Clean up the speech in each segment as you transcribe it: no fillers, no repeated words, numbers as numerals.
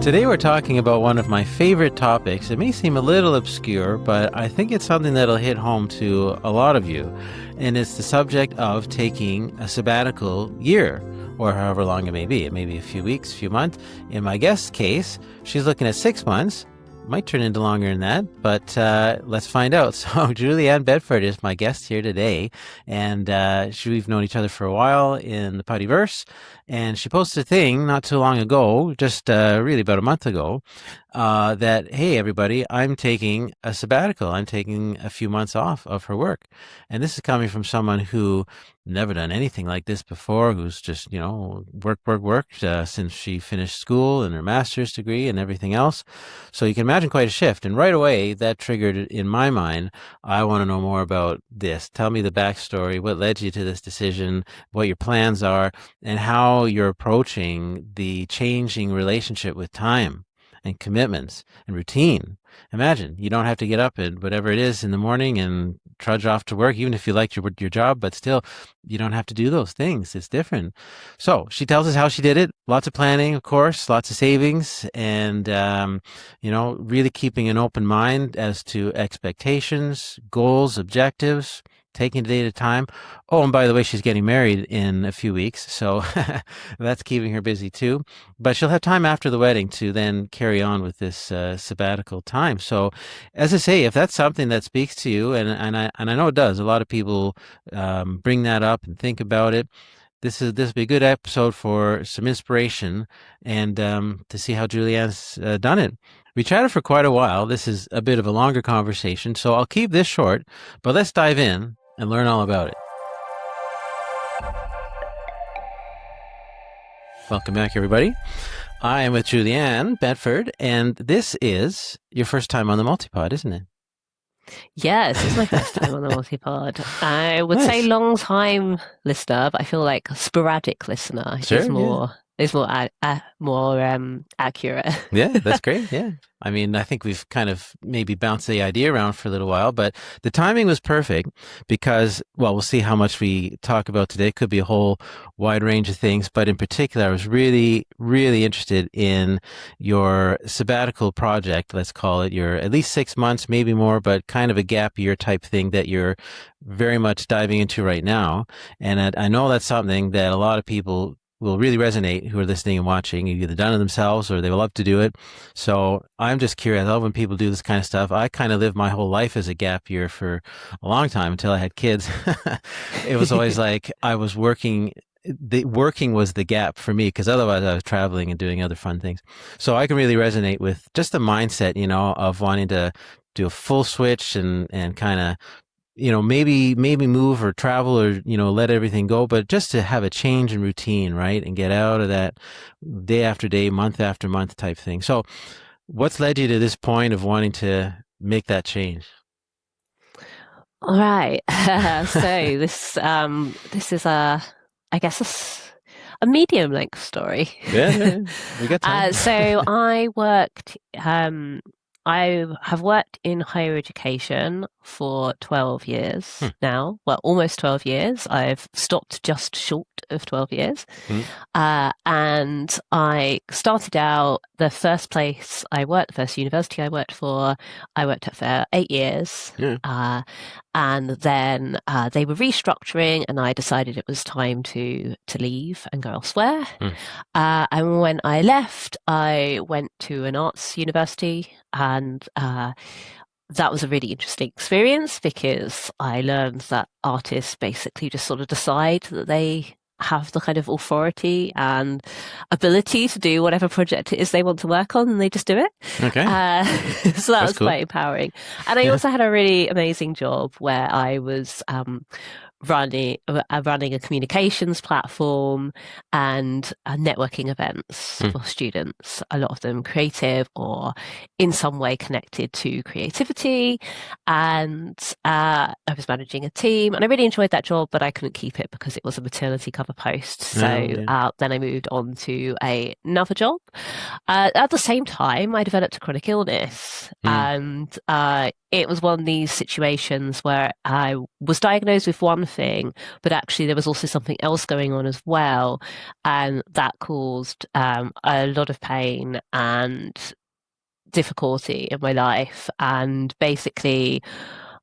Today we're talking about one of my favorite topics. It may seem a little obscure, but I think it's something that'll hit home to a lot of you. And it's the subject of taking a sabbatical year, or however long it may be. It may be a few weeks, few months. In my guest's case, she's looking at 6 months. Might turn into longer than that, but let's find out. So Julianne Benford is my guest here today, and we've known each other for a while in the Puttyverse, and she posted a thing not too long ago, just really about a month ago, that, hey, everybody, I'm taking a sabbatical. I'm taking a few months off of her work. And this is coming from someone who never done anything like this before, who's just, worked since she finished school and her master's degree and everything else. So you can imagine quite a shift. And right away, that triggered in my mind, I want to know more about this. Tell me the backstory, what led you to this decision, what your plans are, and how you're approaching the changing relationship with time and commitments and routine. Imagine you don't have to get up at whatever it is in the morning and trudge off to work, even if you like your job, but still you don't have to do those things. It's different. So she tells us how she did it. Lots of planning, of course, lots of savings, and, really keeping an open mind as to expectations, goals, objectives, taking a day at a time. Oh, and by the way, she's getting married in a few weeks, so that's keeping her busy too. But she'll have time after the wedding to then carry on with this sabbatical time. So, as I say, if that's something that speaks to you, and I know it does, a lot of people bring that up and think about it. This will be a good episode for some inspiration and to see how Julianne's done it. We chatted for quite a while. This is a bit of a longer conversation, so I'll keep this short, but let's dive in and learn all about it. Welcome back, everybody. I am with Julianne Benford, and this is your first time on the Multipod, isn't it? Yes, it's my first time on the Multipod. I would say long time listener, but I feel like sporadic listener is more accurate. Yeah, that's great. Yeah. I mean, I think we've kind of maybe bounced the idea around for a little while, but the timing was perfect because, well, we'll see how much we talk about today. It could be a whole wide range of things, but in particular, I was really, really interested in your sabbatical project, let's call it, your at least 6 months, maybe more, but kind of a gap year type thing that you're very much diving into right now. And I know that's something that a lot of people will really resonate who are listening and watching. You've either done it themselves or they will love to do it. So I'm just curious. I love when people do this kind of stuff. I kind of lived my whole life as a gap year for a long time until I had kids. It was always like I was working. The working was the gap for me because otherwise I was traveling and doing other fun things. So I can really resonate with just the mindset, of wanting to do a full switch and kind of maybe move or travel or, let everything go, but just to have a change in routine, right? And get out of that day after day, month after month type thing. So what's led you to this point of wanting to make that change? All right. So this is a medium length story. Yeah, we got time. So I have worked in higher education for 12 years now. Well, almost 12 years. I've stopped just short of 12 years. And I started out, the first place I worked, the first university I worked at for 8 years. Yeah. And then they were restructuring and I decided it was time to leave and go elsewhere. And when I left, I went to an arts university and that was a really interesting experience because I learned that artists basically just sort of decide that they have the kind of authority and ability to do whatever project it is they want to work on, and they just do it. Okay. So that was cool. Quite empowering. And I also had a really amazing job where I was running a communications platform and networking events for students, a lot of them creative or in some way connected to creativity. And I was managing a team and I really enjoyed that job, but I couldn't keep it because it was a maternity cover. another post. So then I moved on to another job. At the same time, I developed a chronic illness, and it was one of these situations where I was diagnosed with one thing, but actually there was also something else going on as well, and that caused a lot of pain and difficulty in my life. And basically,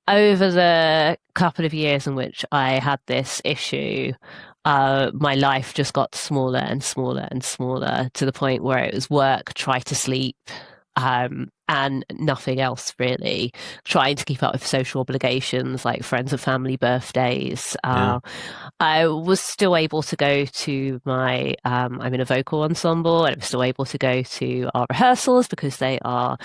over the couple of years in which I had this issue, my life just got smaller and smaller and smaller, to the point where it was work, try to sleep, and nothing else really. Trying to keep up with social obligations like friends and family birthdays. I was still able to go to my, I'm in a vocal ensemble, and I'm still able to go to our rehearsals because they are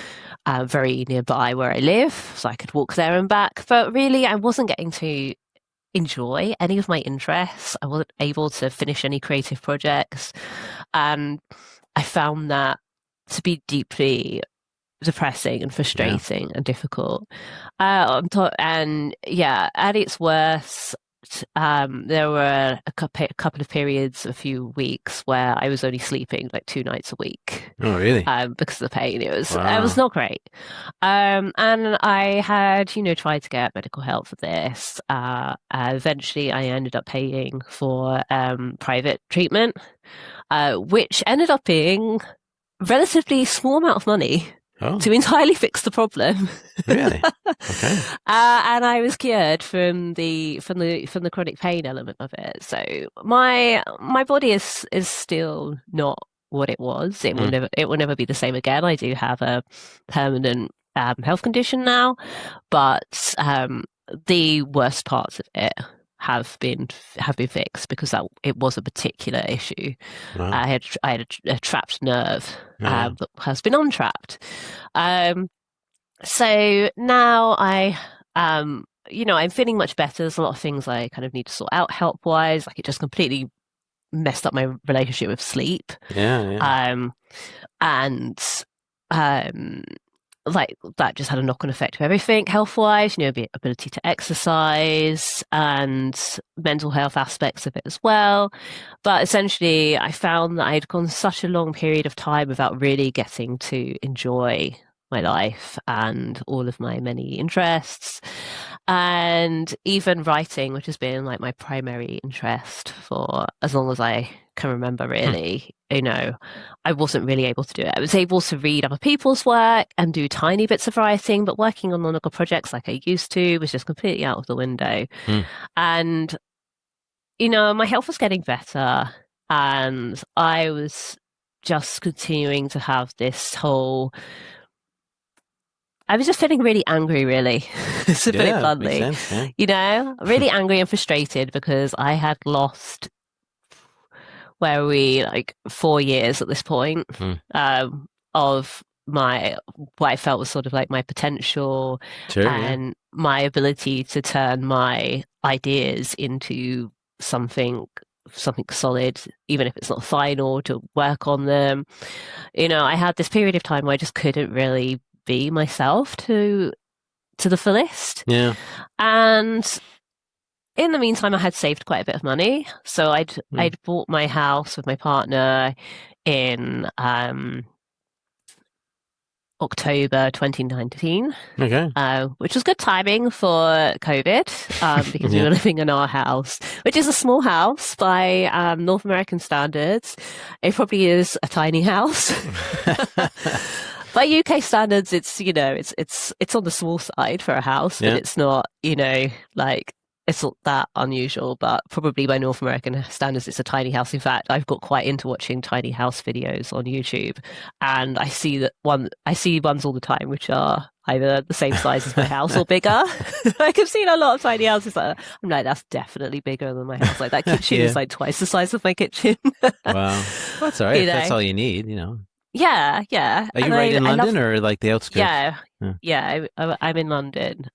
very nearby where I live, so I could walk there and back. But really, I wasn't getting to enjoy any of my interests. I wasn't able to finish any creative projects. And I found that to be deeply depressing and frustrating and difficult. And at its worst, there were a couple of periods, a few weeks, where I was only sleeping like 2 nights a week. Oh, really? Because of the pain. It was not great. And I had, tried to get medical help for this. Eventually, I ended up paying for private treatment, which ended up being a relatively small amount of money. To entirely fix the problem. Really? Okay. And I was cured from the chronic pain element of it. So my body is still not what it was. It will never be the same again. I do have a permanent health condition now, but the worst parts of it have been fixed, because it was a particular issue. Wow. I had a trapped nerve that has been untrapped. So now I'm feeling much better. There's a lot of things I kind of need to sort out health wise. Like, it just completely messed up my relationship with sleep. Like, that just had a knock-on effect of everything health-wise, the ability to exercise and mental health aspects of it as well. But essentially, I found that I'd gone such a long period of time without really getting to enjoy my life and all of my many interests, and even writing, which has been like my primary interest for as long as I can remember, really. I wasn't really able to do it. I was able to read other people's work and do tiny bits of writing, but working on longer projects like I used to was just completely out of the window. And my health was getting better, and I was just continuing to have this whole, I was just feeling really angry, really, to put it bluntly. Makes sense, yeah. Really angry and frustrated because I had lost, where we, like, 4 years at this point, of what I felt was sort of like my potential and my ability to turn my ideas into something solid, even if it's not final, to work on them. I had this period of time where I just couldn't really be myself to the fullest. And in the meantime, I had saved quite a bit of money. So I'd bought my house with my partner in October 2019, which was good timing for COVID, because we were living in our house, which is a small house by North American standards. It probably is a tiny house. By UK standards, it's it's on the small side for a house, but it's not it's not that unusual. But probably by North American standards, it's a tiny house. In fact, I've got quite into watching tiny house videos on YouTube, and I see ones all the time which are either the same size as my house or bigger. Like, I've seen a lot of tiny houses. I'm like, that's definitely bigger than my house. Like, that kitchen is like twice the size of my kitchen. Wow, that's all right. That's all you need, Yeah. Are you in London or like the outskirts? I'm in London.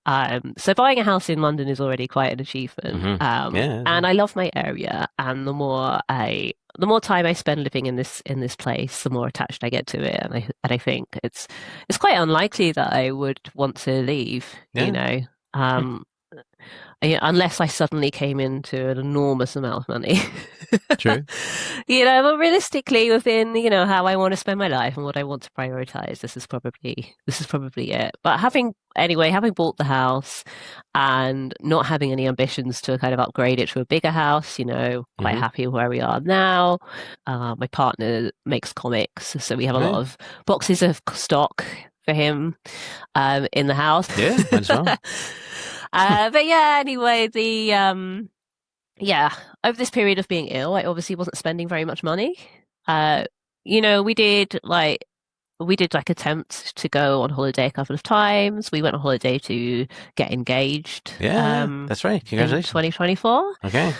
So buying a house in London is already quite an achievement. And I love my area, and the more time I spend living in this place, the more attached I get to it, and I think it's quite unlikely that I would want to leave. Unless I suddenly came into an enormous amount of money. True. But realistically, within how I want to spend my life and what I want to prioritize, this is probably it. But having bought the house and not having any ambitions to kind of upgrade it to a bigger house, quite happy where we are now. My partner makes comics, so we have a lot of boxes of stock for him in the house. Yeah, might as well. But yeah, anyway, over this period of being ill, I obviously wasn't spending very much money. We did attempt to go on holiday a couple of times. We went on holiday to get engaged. Yeah, that's right. Congratulations. In 2024. Okay.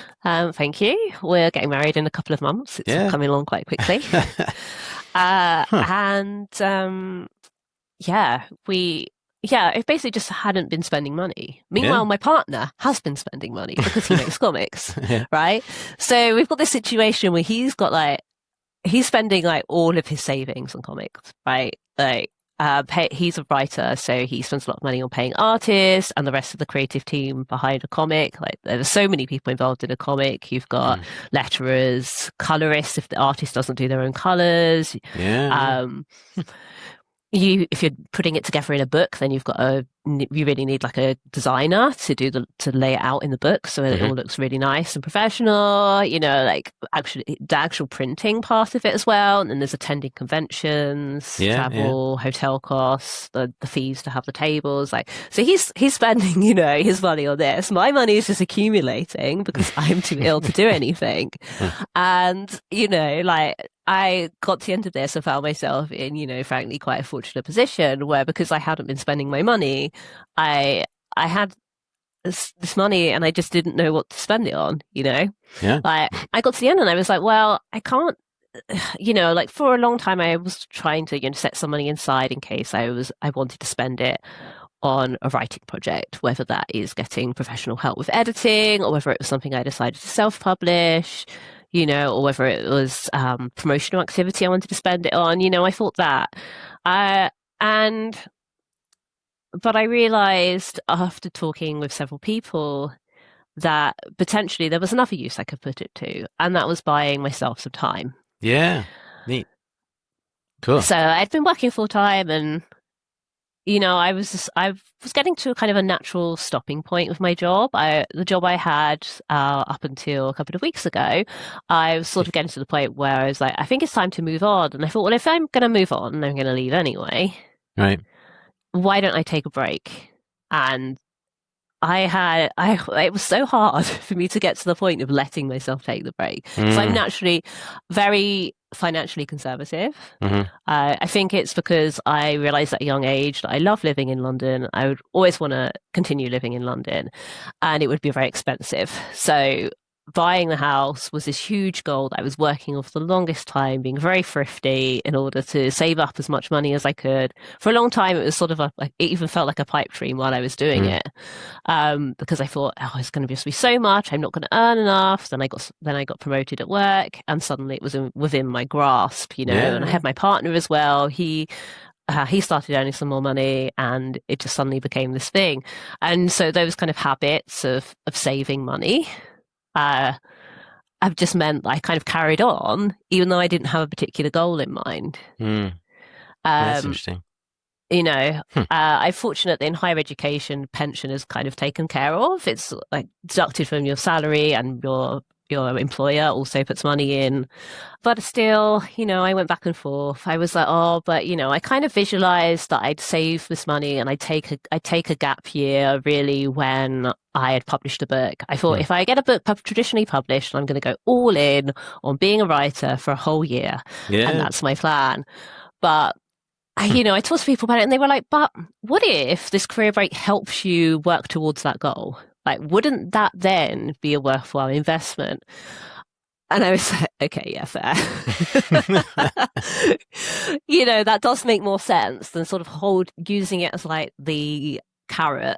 Thank you. We're getting married in a couple of months. It's coming along quite quickly. It basically just hadn't been spending money. Meanwhile, my partner has been spending money because he makes comics, right? So we've got this situation where he's spending all of his savings on comics, right? He's a writer, so he spends a lot of money on paying artists and the rest of the creative team behind a comic. There's so many people involved in a comic. You've got letterers, colorists if the artist doesn't do their own colors. If you're putting it together in a book, then you really need a designer to lay it out in the book so that it all looks really nice and professional. Actually the actual printing part of it as well, and then there's attending conventions, travel, hotel costs, the fees to have the tables. So he's spending his money on this. My money is just accumulating because I'm too ill to do anything, and I got to the end of this and found myself in, frankly, quite a fortunate position where, because I hadn't been spending my money, I had this money and I just didn't know what to spend it on, Yeah. I got to the end and I was like, well, I can't, for a long time I was trying to, set some money aside in case I wanted to spend it on a writing project, whether that is getting professional help with editing or whether it was something I decided to self-publish, or whether it was promotional activity I wanted to spend it on. I thought that. But I realized after talking with several people that potentially there was another use I could put it to, and that was buying myself some time. Yeah, neat. Cool. So I'd been working full time and I was getting to a kind of a natural stopping point with my job. The job I had up until a couple of weeks ago, I was sort of getting to the point where I was like, I think it's time to move on. And I thought, well, if I'm going to move on and I'm going to leave anyway, right? Why don't I take a break? And it was so hard for me to get to the point of letting myself take the break. So I'm naturally very financially conservative. I think it's because I realized at a young age that I love living in London. I would always want to continue living in London, and it would be very expensive. So buying the house was this huge goal that I was working on for the longest time, being very thrifty in order to save up as much money as I could. For a long time, it was sort of it even felt like a pipe dream while I was doing it, because I thought, oh, it's going to be so much. I'm not going to earn enough. Then I got promoted at work, and suddenly it was within my grasp, And I had my partner as well. He started earning some more money and it just suddenly became this thing. And so those kind of habits of saving money have just meant that I kind of carried on, even though I didn't have a particular goal in mind. That's interesting. I'm fortunate that in higher education, pension is kind of taken care of. It's deducted from your salary, and your employer also puts money in. But still, I went back and forth. I was like, oh, but I kind of visualized that I'd save this money and I'd take a gap year really when I had published a book. I thought if I get a book traditionally published, I'm going to go all in on being a writer for a whole year. And that's my plan. But I talked to people about it and they were like, but what if this career break helps you work towards that goal? Wouldn't that then be a worthwhile investment? And I was like, okay, yeah, fair. That does make more sense than sort of using it as the carrot.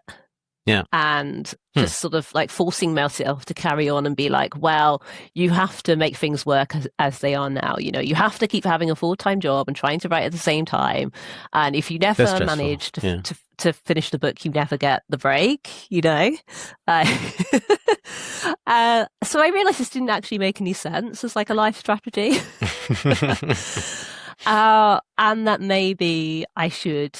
Yeah. And just sort of forcing myself to carry on and be like, well, you have to make things work as they are now. You have to keep having a full-time job and trying to write at the same time. And if you never manage to finish the book, you never get the break, so I realized this didn't actually make any sense as like a life strategy. And that maybe I should,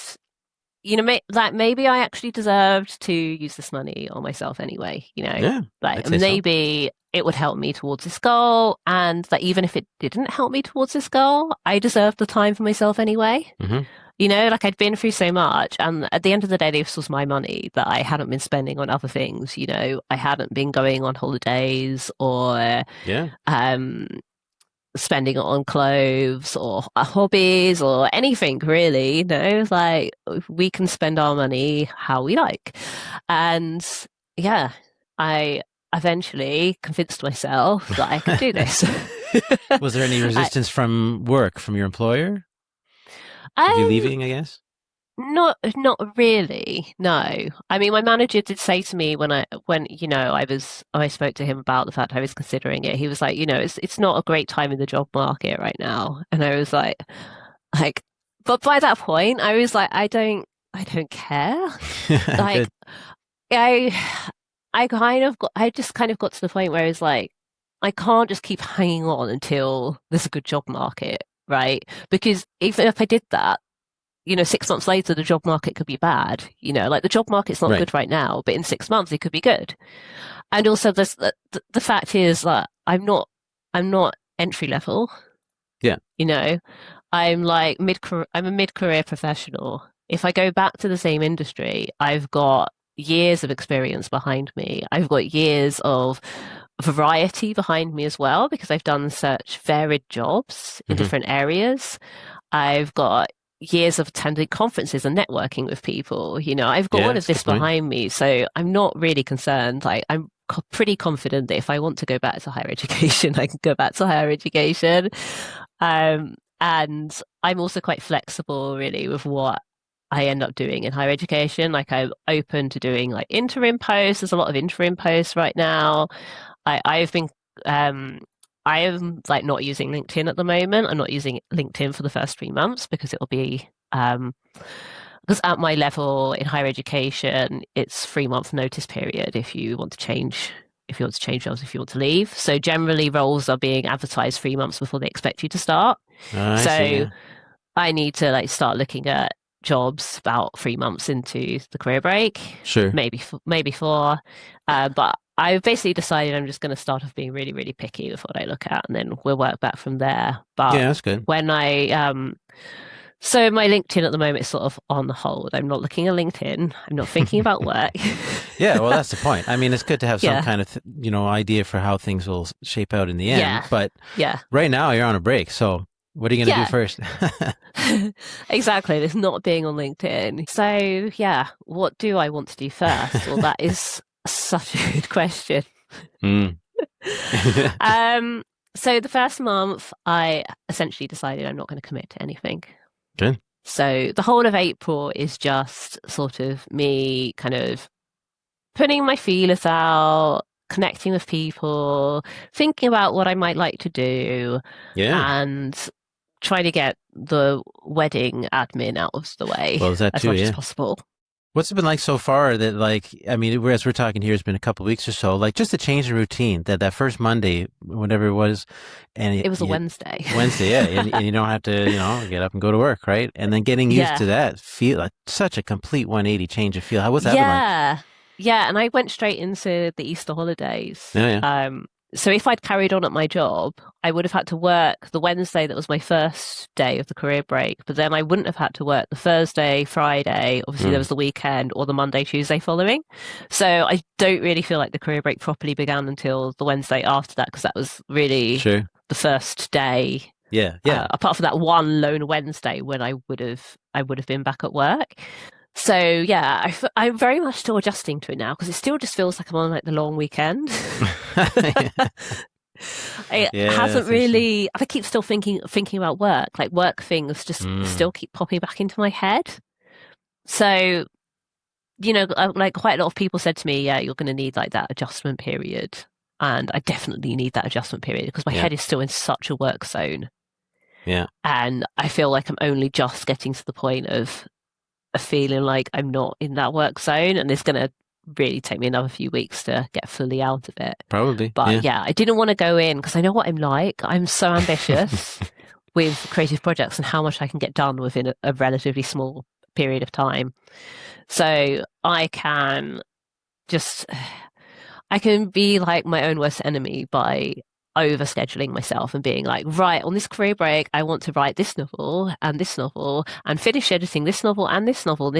that maybe I actually deserved to use this money on myself anyway, Yeah, like I'd say so. maybe it would help me towards this goal, and that even if it didn't help me towards this goal, I deserved the time for myself anyway. Mm-hmm. Like I'd been through so much, and at the end of the day, this was my money that I hadn't been spending on other things. I hadn't been going on holidays or Yeah. spending it on clothes or hobbies or anything really. Like we can spend our money how we like. And yeah, I eventually convinced myself that I could do this. Was there any resistance from work, from your employer? Of you leaving, I guess? Not really. No. I mean, my manager did say to me when I spoke to him about the fact I was considering it. He was like, it's not a great time in the job market right now. And I was like, but by that point, I was like, I don't care. Like, I just kind of got to the point where it's like, I can't just keep hanging on until there's a good job market, right? Because even if I did that, 6 months later, the job market could be bad. Like the job market's not good right now, but in 6 months it could be good. And also, the fact is that I'm not entry level. Yeah. I'm like I'm a mid-career professional. If I go back to the same industry, I've got years of experience behind me. I've got years of variety behind me as well, because I've done such varied jobs in different areas. I've got years of attending conferences and networking with people. I've got all of this behind me, so I'm not really concerned. Like I'm pretty confident that if I want to go back to higher education, I can go back to higher education. And I'm also quite flexible really with what I end up doing in higher education. Like I'm open to doing like interim posts. There's a lot of interim posts right now. I am like not using LinkedIn at the moment. I'm not using LinkedIn for the first 3 months because it'll be because at my level in higher education, it's 3-month notice period if you want to change jobs, if you want to leave. So generally roles are being advertised 3 months before they expect you to start. I need to like start looking at jobs about 3 months into the career break. Sure. Maybe 4. But I've basically decided I'm just going to start off being really, really picky with what I look at, and then we'll work back from there. But yeah, that's good. When so my LinkedIn at the moment is sort of on hold. I'm not looking at LinkedIn. I'm not thinking about work. Yeah, well, that's the point. I mean, it's good to have some kind of, idea for how things will shape out in the end. Yeah. But right now you're on a break. So what are you going to do first? Exactly. It's not being on LinkedIn. So yeah, what do I want to do first? Well, that is such a good question. So the first month, I essentially decided I'm not going to commit to anything. Good. So the whole of April is just sort of me kind of putting my feelers out, connecting with people, thinking about what I might like to do, and trying to get the wedding admin out of the way as much as possible. What's it been like so far that, like, I mean, as we're talking here, it's been a couple of weeks or so, like just a change in routine that first Monday, whatever it was. And it was a Wednesday. Wednesday, yeah. and you don't have to, get up and go to work, right? And then getting used to that feel like such a complete 180 change of feel. How was that been like? Yeah. And I went straight into the Easter holidays. So if I'd carried on at my job, I would have had to work the Wednesday that was my first day of the career break, but then I wouldn't have had to work the Thursday, Friday, obviously there was the weekend, or the Monday, Tuesday following. So I don't really feel like the career break properly began until the Wednesday after that, because that was really the first day. Yeah. Apart from that one lone Wednesday when I would have been back at work. So yeah, I'm very much still adjusting to it now, because it still just feels like I'm on like the long weekend. It hasn't really. I keep still thinking about work. Like work things just still keep popping back into my head. So, like quite a lot of people said to me, "Yeah, you're going to need like that adjustment period," and I definitely need that adjustment period because my head is still in such a work zone. Yeah, and I feel like I'm only just getting to the point of feeling like I'm not in that work zone, and it's going to really take me another few weeks to get fully out of it. Probably. But yeah, I didn't want to go in because I know what I'm like. I'm so ambitious with creative projects and how much I can get done within a relatively small period of time. So I can be like my own worst enemy by overscheduling myself and being like, right, on this career break, I want to write this novel and finish editing this novel and this novel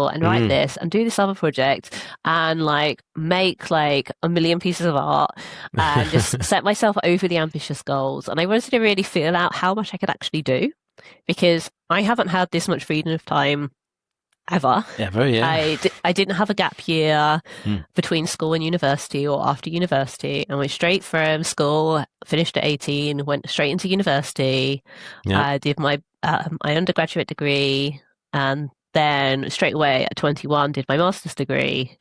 and write this and do this other project and like make like a million pieces of art and just set myself overly ambitious goals. And I wanted to really feel out how much I could actually do, because I haven't had this much freedom of time ever, yeah. I didn't have a gap year between school and university or after university. I went straight from school, finished at 18, went straight into university. I did my undergraduate degree, and then straight away at 21 did my master's degree.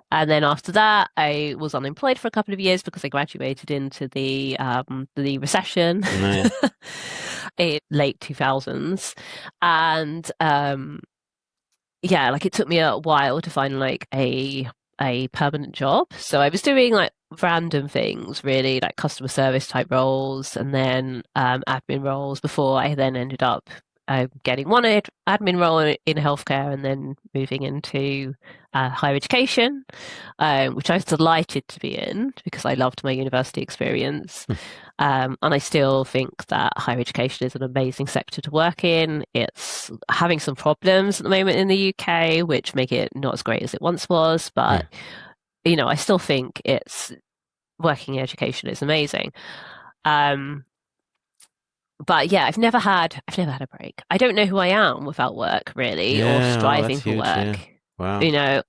And then after that, I was unemployed for a couple of years because I graduated into the recession in late 2000s. And yeah, like it took me a while to find like a permanent job. So I was doing like random things, really, like customer service type roles and then admin roles before I then ended up getting one admin role in healthcare and then moving into higher education, which I was delighted to be in because I loved my university experience. And I still think that higher education is an amazing sector to work in. It's having some problems at the moment in the UK, which make it not as great as it once was. But, you know, I still think working in education is amazing. But yeah, I've never had a break. I don't know who I am without work, really, or striving for work. Yeah. Wow. You know,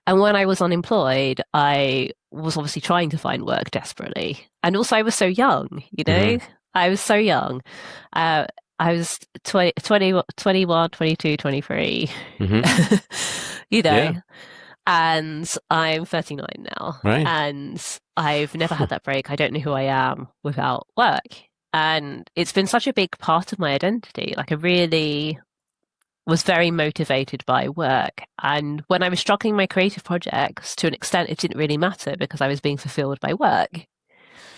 and when I was unemployed, I was obviously trying to find work desperately. And also I was so young, you know, I was so young. I was 20, 21, 22, 23, you know, and I'm 39 now. Right. And I've never had that break. I don't know who I am without work. And it's been such a big part of my identity. Like I really was very motivated by work. And when I was struggling my creative projects, to an extent, it didn't really matter because I was being fulfilled by work.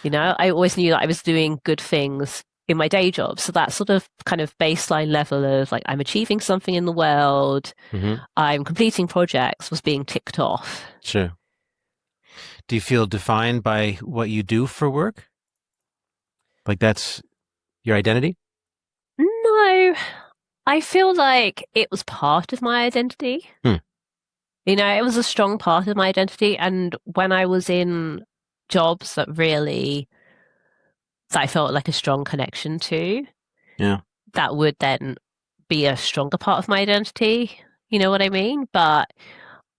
You know, I always knew that I was doing good things in my day job. So that sort of kind of baseline level of like, I'm achieving something in the world, I'm completing projects was being ticked off. Sure. Do you feel defined by what you do for work? Like that's your identity? No, I feel like it was part of my identity. You know, it was a strong part of my identity. And when I was in jobs that I felt like a strong connection to, that would then be a stronger part of my identity. You know what I mean? But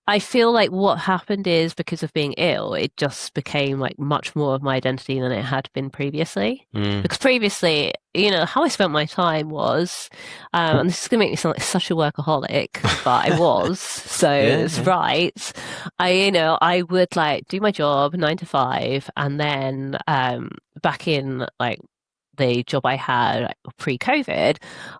I feel like what happened is because of being ill, it just became like much more of my identity than it had been previously. Because previously, you know, how I spent my time was, and this is going to make me sound like such a workaholic, but I was, so it's right. I would like do my job 9 to 5, and then back in like the job I had pre-COVID,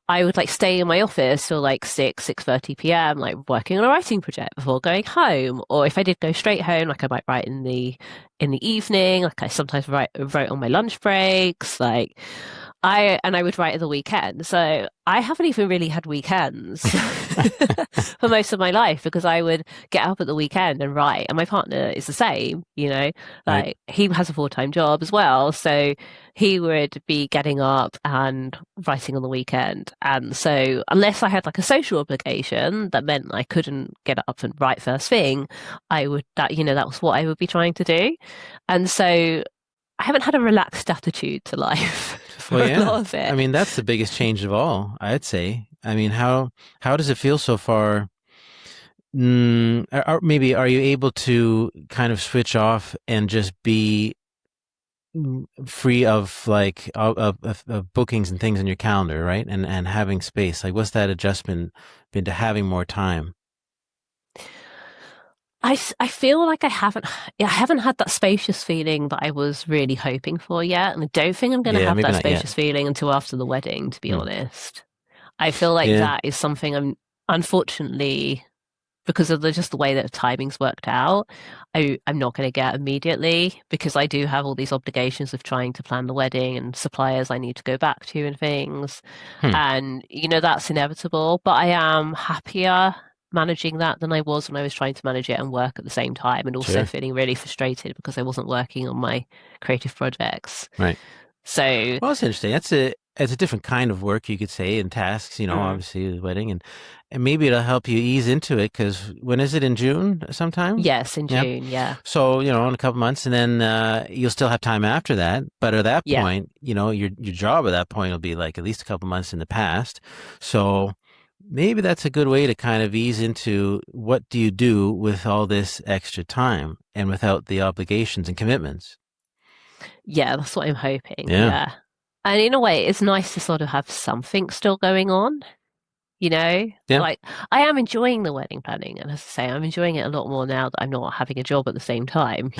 I would like stay in my office till like 6:30 p.m. like working on a writing project before going home. Or if I did go straight home, like I might write in the evening. Like I sometimes wrote on my lunch breaks. Like I would write at the weekend. So I haven't even really had weekends for most of my life because I would get up at the weekend and write. And my partner is the same, you know, like he has a full-time job as well. So he would be getting up and writing on the weekend. And so unless I had like a social obligation that meant I couldn't get up and write first thing, that was what I would be trying to do. And so I haven't had a relaxed attitude to life. A lot of it. I mean, that's the biggest change of all, I'd say. I mean, how does it feel so far? Or maybe are you able to kind of switch off and just be free of like of bookings and things in your calendar, right? And having space. Like, what's that adjustment been to having more time? I feel like I haven't had that spacious feeling that I was really hoping for yet. And I don't think I'm going to have that spacious feeling until after the wedding, to be honest. I feel like that is something I'm unfortunately because of just the way that the timing's worked out, I'm not going to get immediately, because I do have all these obligations of trying to plan the wedding and suppliers I need to go back to and things. And, that's inevitable. But I am happier managing that than I was when I was trying to manage it and work at the same time, and also feeling really frustrated because I wasn't working on my creative projects. Right. So, well, it's interesting. It's a different kind of work, you could say, and tasks, obviously the wedding, and maybe it'll help you ease into it, because when is it, in June sometime? Yes, in June, yeah. So, in a couple months, and then you'll still have time after that. But at that point, your job at that point will be like at least a couple months in the past. So maybe that's a good way to kind of ease into what do you do with all this extra time and without the obligations and commitments. Yeah, that's what I'm hoping. Yeah. And in a way, it's nice to sort of have something still going on, Like, I am enjoying the wedding planning. And as I say, I'm enjoying it a lot more now that I'm not having a job at the same time.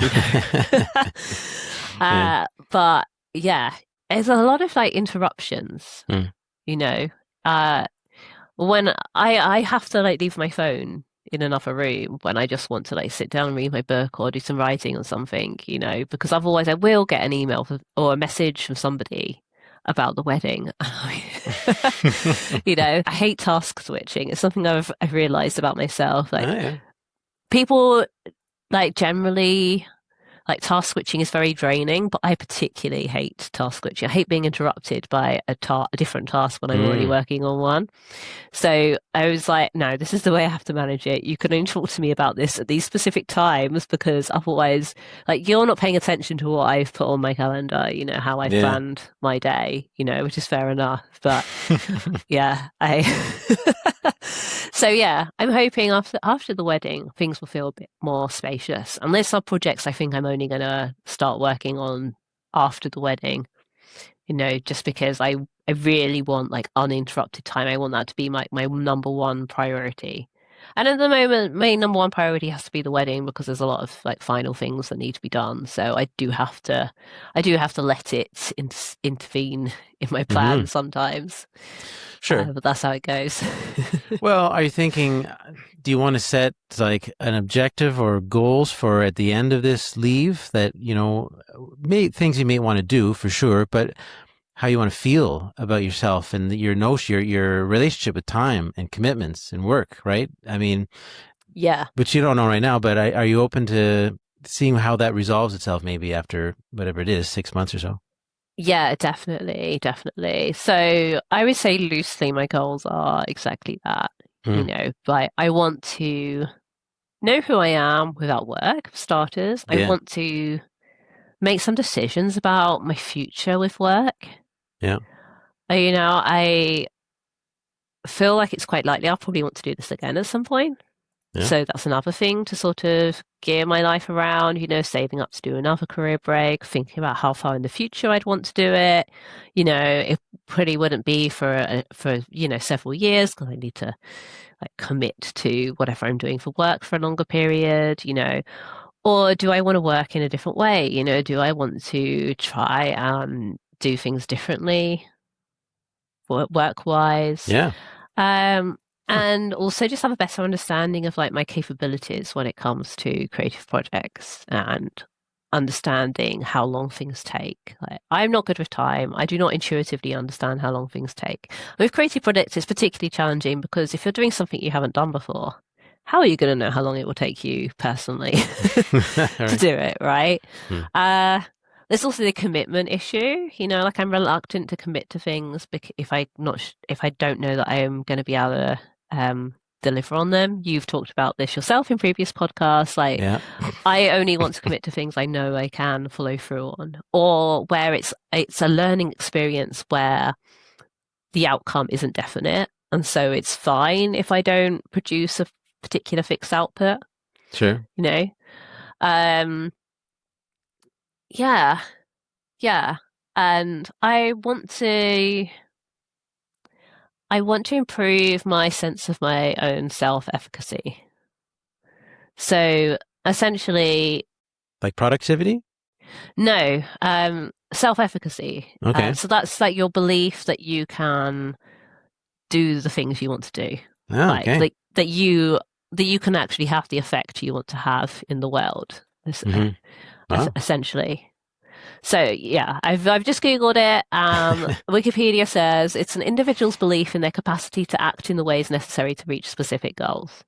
But yeah, there's a lot of like interruptions, when I have to like leave my phone in another room when I just want to like sit down and read my book or do some writing or something, because otherwise I will get an email or a message from somebody about the wedding. I hate task switching. It's something I've realized about myself. Like, people like generally, like, task switching is very draining, but I particularly hate task switching. I hate being interrupted by a different task when I'm already working on one. So I was like, no, this is the way I have to manage it. You can only talk to me about this at these specific times, because otherwise, like, you're not paying attention to what I've put on my calendar, how I planned my day, which is fair enough. But yeah, So yeah, I'm hoping after the wedding, things will feel a bit more spacious. And there's some projects I think I'm only going to start working on after the wedding, just because I really want like uninterrupted time. I want that to be my number one priority. And at the moment, my number one priority has to be the wedding, because there's a lot of like final things that need to be done. So I do have to let it intervene in my plans sometimes. Sure. But that's how it goes. Well, are you thinking, do you want to set like an objective or goals for at the end of this leave that, things you may want to do for sure, but how you want to feel about yourself and your relationship with time and commitments and work, right? I mean, yeah. But you don't know right now, but are you open to seeing how that resolves itself maybe after whatever it is, 6 months or so? Yeah, definitely. So I would say loosely my goals are exactly that, but I want to know who I am without work, for starters. I want to make some decisions about my future with work. Yeah. I feel like it's quite likely I'll probably want to do this again at some point. So that's another thing to sort of gear my life around, saving up to do another career break, thinking about how far in the future I'd want to do it. It probably wouldn't be for several years, because I need to like commit to whatever I'm doing for work for a longer period, or do I want to work in a different way? Do I want to try and do things differently work-wise? Yeah. And also just have a better understanding of like my capabilities when it comes to creative projects, and understanding how long things take. Like, I'm not good with time. I do not intuitively understand how long things take. With creative projects, it's particularly challenging, because if you're doing something you haven't done before, how are you going to know how long it will take you personally to do it, right? There's also the commitment issue, like, I'm reluctant to commit to things if I don't know that I am going to be able to deliver on them. You've talked about this yourself in previous podcasts. Like, I only want to commit to things I know I can follow through on, or where it's a learning experience where the outcome isn't definite, and so it's fine if I don't produce a particular fixed output. Sure. Yeah. And I want to improve my sense of my own self-efficacy. So essentially, like productivity? No, self-efficacy. Okay. So that's like your belief that you can do the things you want to do. Oh, okay. Like that you that you can actually have the effect you want to have in the world, Wow. essentially. So yeah, I've just Googled it. Wikipedia says it's an individual's belief in their capacity to act in the ways necessary to reach specific goals.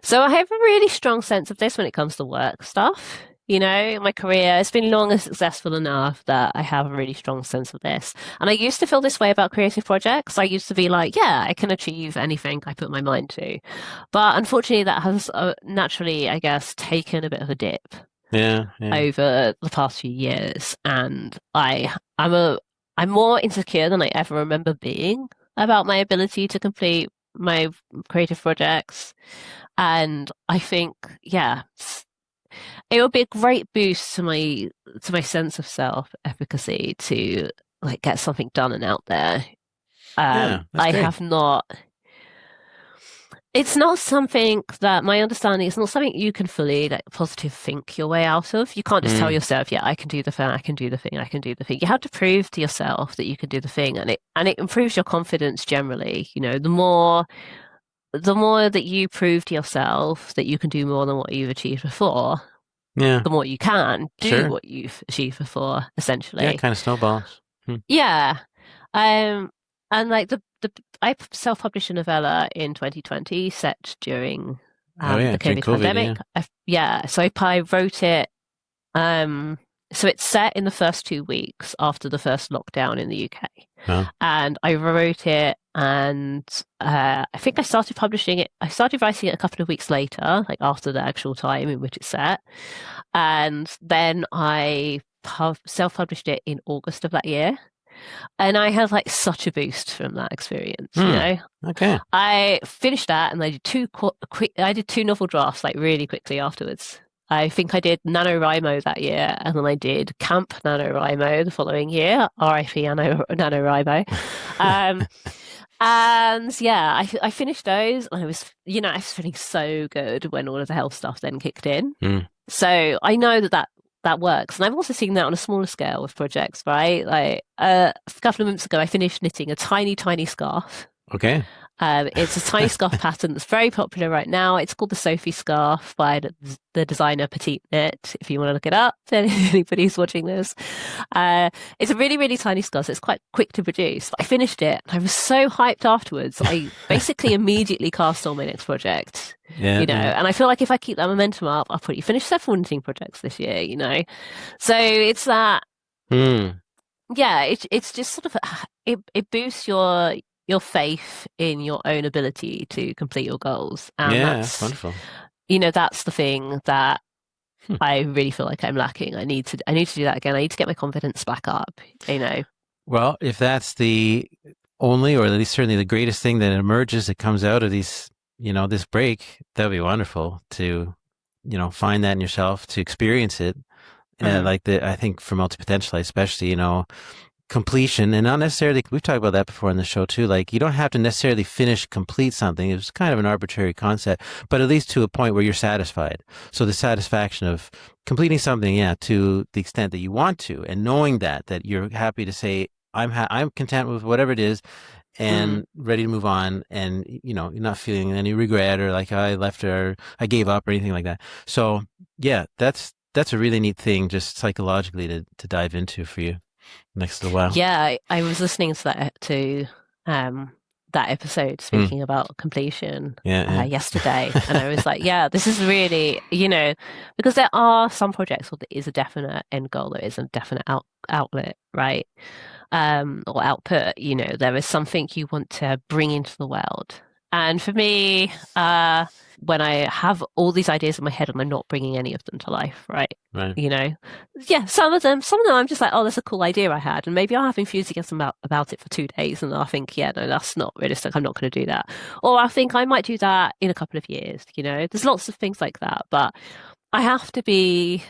So I have a really strong sense of this when it comes to work stuff. You know, my career has been long and successful enough that I have a really strong sense of this. And I used to feel this way about creative projects. I used to be like, yeah, I can achieve anything I put my mind to. But unfortunately, that has naturally, I guess, taken a bit of a dip over the past few years. And I'm more insecure than I ever remember being about my ability to complete my creative projects. And I think, yeah, it would be a great boost to my sense of self-efficacy to like get something done and out there. I great. have not. It's not something that my understanding. It's not something you can fully like positive think your way out of. You can't just tell yourself, "Yeah, I can do the thing. I can do the thing. I can do the thing." You have to prove to yourself that you can do the thing, and it improves your confidence generally. You know, the more that you prove to yourself that you can do more than what you've achieved before, the more you can do what you've achieved before, essentially. Yeah, kind of snowballs. Yeah. And like I self-published a novella in 2020 set during the COVID pandemic. Yeah. So I wrote it. So it's set in the first 2 weeks after the first lockdown in the UK. And I wrote it, and I think I started publishing it. I started writing it a couple of weeks later, like after the actual time in which it's set. And then I self-published it in August of that year. And I had like such a boost from that experience, you know. Okay. I finished that, and I did two novel drafts like really quickly afterwards. I think I did NaNoWriMo that year, and then I did Camp NaNoWriMo the following year, RIP NaNoWriMo. And yeah, I finished those, and I was feeling so good when all of the health stuff then kicked in. So I know that works. And I've also seen that on a smaller scale with projects, right? Like a couple of months ago, I finished knitting a tiny, tiny scarf. Okay. It's a tiny scarf pattern that's very popular right now. It's called the Sophie scarf by the designer Petite Knit. If you want to look it up, anybody's watching this. It's a really, really tiny scarf, so it's quite quick to produce. But I finished it, and I was so hyped afterwards. I basically immediately cast on my next project. And I feel like if I keep that momentum up, I'll probably finish several knitting projects this year. So it's that. It's just sort of it boosts your faith in your own ability to complete your goals. And that's wonderful. That's the thing that I really feel like I'm lacking. I need to do that again. I need to get my confidence back up, Well, if that's the only, or at least certainly the greatest thing that emerges that comes out of these, this break, that would be wonderful to, find that in yourself, to experience it. And I think for multipotentialite, especially, completion, and not necessarily, we've talked about that before on the show too, like you don't have to necessarily complete something. It's kind of an arbitrary concept, but at least to a point where you're satisfied. So the satisfaction of completing something, to the extent that you want to, and knowing that you're happy to say, I'm content with whatever it is, and ready to move on, and you're not feeling any regret or like I left or I gave up or anything like that. So yeah, that's a really neat thing just psychologically to dive into for you next little while. Yeah, I was listening to that episode speaking about completion yesterday, and I was like, yeah, this is really, because there are some projects where there is a definite end goal, there is a definite outlet, right? Or output, there is something you want to bring into the world. And for me, when I have all these ideas in my head and I'm not bringing any of them to life, right? Some of them I'm just like, oh, that's a cool idea I had, and maybe I'll have enthusiasm about it for 2 days, and I'll think, yeah, no, that's not realistic, I'm not going to do that. Or I think I might do that in a couple of years. There's lots of things like that, but I have to be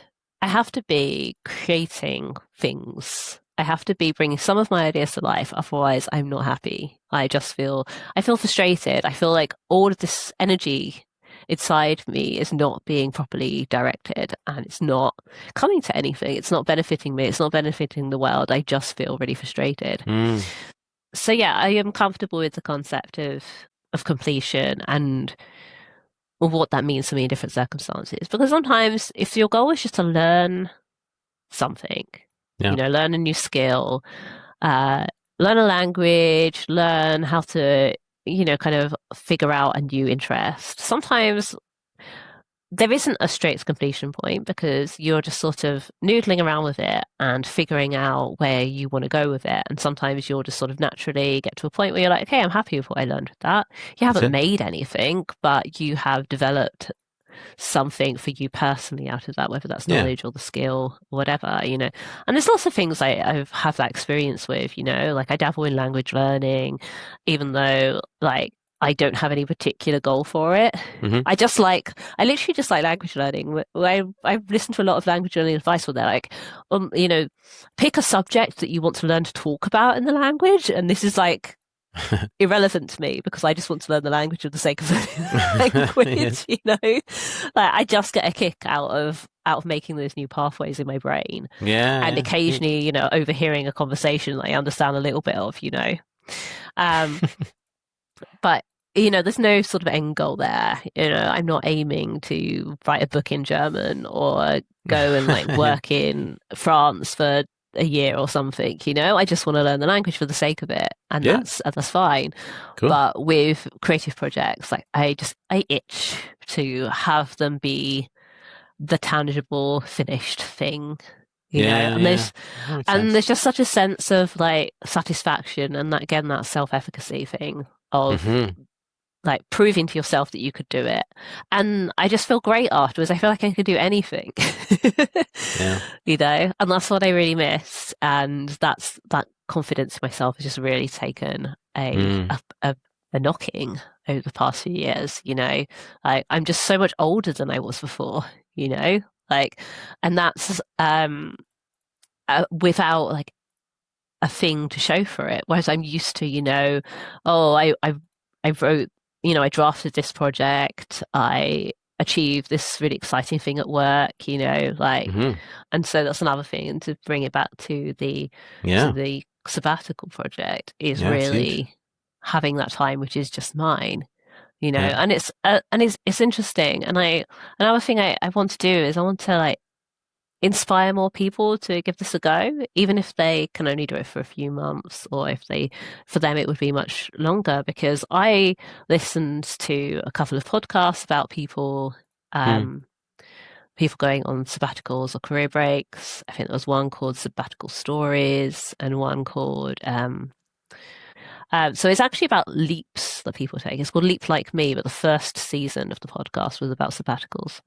creating things. I have to be bringing some of my ideas to life. Otherwise, I'm not happy. I feel frustrated. I feel like all of this energy inside me is not being properly directed, and it's not coming to anything. It's not benefiting me. It's not benefiting the world. I just feel really frustrated. So yeah, I am comfortable with the concept of completion, and what that means for me in different circumstances. Because sometimes if your goal is just to learn something, Yeah. learn a new skill, uh, learn a language, learn how to, kind of figure out a new interest. Sometimes there isn't a straight completion point because you're just sort of noodling around with it and figuring out where you want to go with it. And sometimes you'll just sort of naturally get to a point where you're like, okay, I'm happy with what I learned with that. You haven't made anything, but you have developed something for you personally out of that, whether that's knowledge or the skill, or whatever, And there's lots of things I've had that experience with, like I dabble in language learning, even though like I don't have any particular goal for it. Mm-hmm. I literally just like language learning. I've listened to a lot of language learning advice where they're like, pick a subject that you want to learn to talk about in the language. And this is like irrelevant to me because I just want to learn the language for the sake of learning the language, Like I just get a kick out of making those new pathways in my brain. And occasionally, overhearing a conversation that I understand a little bit of, But there's no sort of end goal there. I'm not aiming to write a book in German or go and like work in France for a year or something. I just want to learn the language for the sake of it, and that's fine. Cool. But with creative projects, like I itch to have them be the tangible, finished thing. And there's just such a sense of like satisfaction, and that again, that self-efficacy thing of like proving to yourself that you could do it. And I just feel great afterwards. I feel like I could do anything. And that's what I really miss. And that confidence in myself has just really taken a knocking over the past few years. Like I'm just so much older than I was before, like, and that's without like a thing to show for it. Whereas I'm used to, I wrote, I drafted this project, I achieved this really exciting thing at work, and so that's another thing. And to bring it back to the sabbatical project is really having that time, which is just mine, and it's interesting. And another thing I want to do is I want to like inspire more people to give this a go, even if they can only do it for a few months, or for them it would be much longer, because I listened to a couple of podcasts about people going on sabbaticals or career breaks. I think there was one called Sabbatical Stories and one called so it's actually about leaps that people take. It's called Leap Like Me, but the first season of the podcast was about sabbaticals.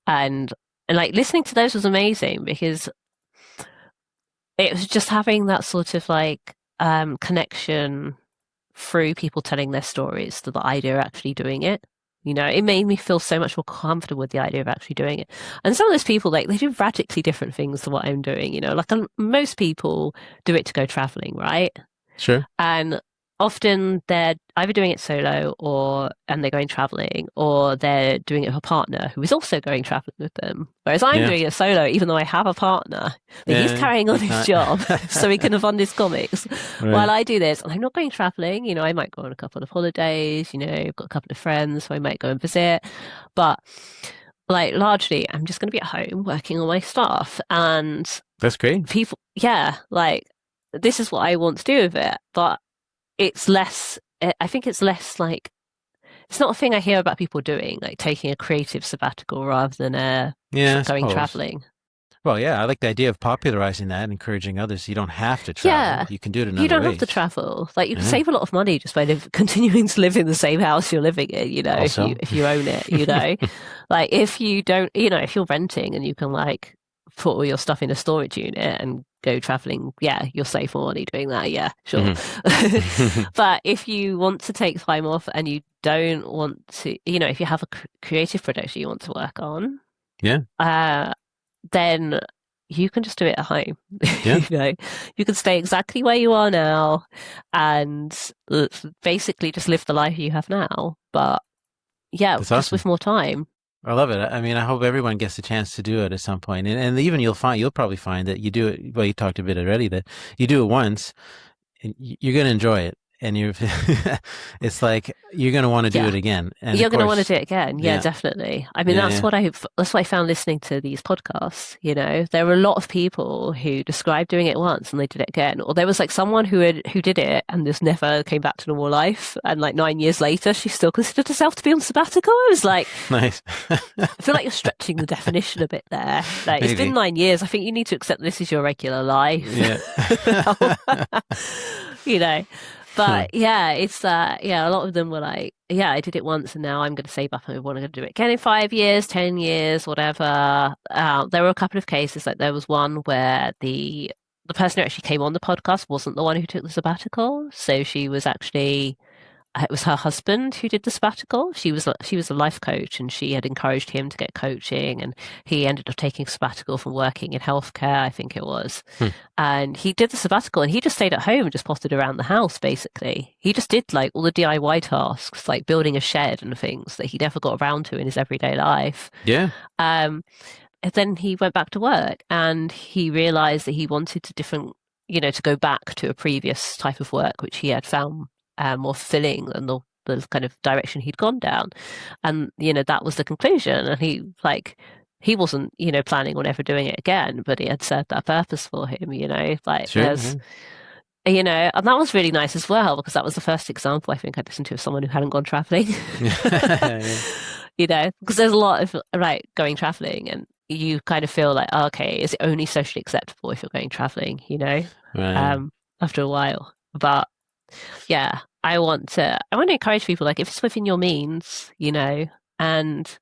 And like listening to those was amazing because it was just having that sort of like connection through people telling their stories to the idea of actually doing it. It made me feel so much more comfortable with the idea of actually doing it. And some of those people, like, they do radically different things to what I'm doing. Like most people do it to go traveling, right? Sure. And often they're either doing it solo and they're going traveling, or they're doing it with a partner who is also going traveling with them. Whereas I'm doing it solo, even though I have a partner. He's carrying on his job so he can fund his comics. Right. While I do this, and I'm not going traveling, I might go on a couple of holidays, I've got a couple of friends who I might go and visit. But like largely, I'm just going to be at home working on my stuff. And that's great. People, like this is what I want to do with it. But I think it's less like, it's not a thing I hear about people doing, like taking a creative sabbatical rather than going traveling. Well, I like the idea of popularizing that, encouraging others. You don't have to travel. Yeah. You can do it in other ways. You don't have to travel. Like you can save a lot of money just by continuing to live in the same house you're living in, if you own it, Like if you don't, if you're renting and you can like put all your stuff in a storage unit and go traveling, you'll save more money doing that, sure. Mm-hmm. But if you want to take time off and you don't want to, if you have a creative project you want to work on, then you can just do it at home. You can stay exactly where you are now and basically just live the life you have now, but just awesome. With more time. I love it. I mean, I hope everyone gets a chance to do it at some point. And even you'll probably find that you do it. Well, you talked a bit already that you do it once and you're going to enjoy it. and it's like you're going to want to do Yeah. it again. And of You're going to want to course, do it again. Yeah, yeah, definitely. I mean, yeah, yeah. that's what I found listening to these podcasts. There were a lot of people who described doing it once and they did it again. Or there was like someone who did it and just never came back to normal life. And like 9 years later, she still considered herself to be on sabbatical. I was like, Nice. I feel like you're stretching the definition a bit there. Like, it's been Maybe. 9 years. I think you need to accept this is your regular life. Yeah. you know. Huh. But yeah, it's yeah, a lot of them were like, yeah, I did it once and now I'm going to save up and I want to do it again in 5 years, 10 years, whatever. There were a couple of cases, like there was one where the person who actually came on the podcast wasn't the one who took the sabbatical. So she was actually it was her husband who did the sabbatical. She was a life coach, and she had encouraged him to get coaching, and he ended up taking sabbatical from working in healthcare, I think it was. Hmm. And he did the sabbatical, and he just stayed at home and just potted around the house. Basically, he just did like all the DIY tasks, like building a shed and things that he never got around to in his everyday life. Yeah. And then he went back to work, and he realized that he wanted to go back to a previous type of work which he had found more fulfilling than the kind of direction he'd gone down. And, that was the conclusion. And he wasn't, planning on ever doing it again, but it had served that purpose for him, like Sure. there's, and that was really nice as well, because that was the first example I think I'd listened to of someone who hadn't gone traveling, Yeah. because there's a lot of, right, going traveling and you kind of feel like, oh, okay, is it only socially acceptable if you're going traveling, Right. after a while. But yeah, I want to encourage people, like, if it's within your means, and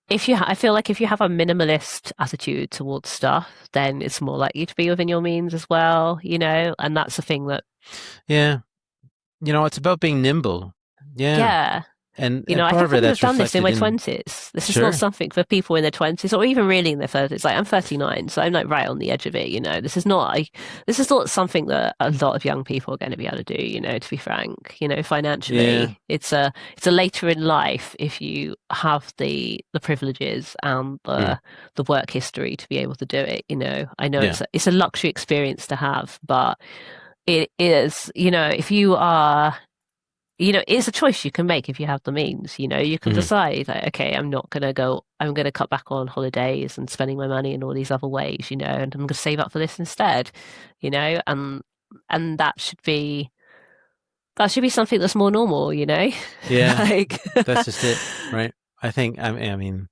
I feel like if you have a minimalist attitude towards stuff, then it's more likely to be within your means as well, and that's the thing that, Yeah. It's about being nimble. Yeah. yeah. And I part think of I it would have that's done this in my reflected in 20s. This is sure. not something for people in their 20s or even really in their 30s. Like, I'm 39, so I'm like right on the edge of it, This is not something that a lot of young people are going to be able to do, to be frank. Financially, Yeah. it's a later in life if you have the privileges and the work history to be able to do it, I know Yeah. it's a luxury experience to have, but it is, if you are, it's a choice you can make if you have the means. You can decide, like, okay, I'm going to cut back on holidays and spending my money in all these other ways, and I'm going to save up for this instead, and that should be something that's more normal, Yeah. like, That's just it, right? I mean,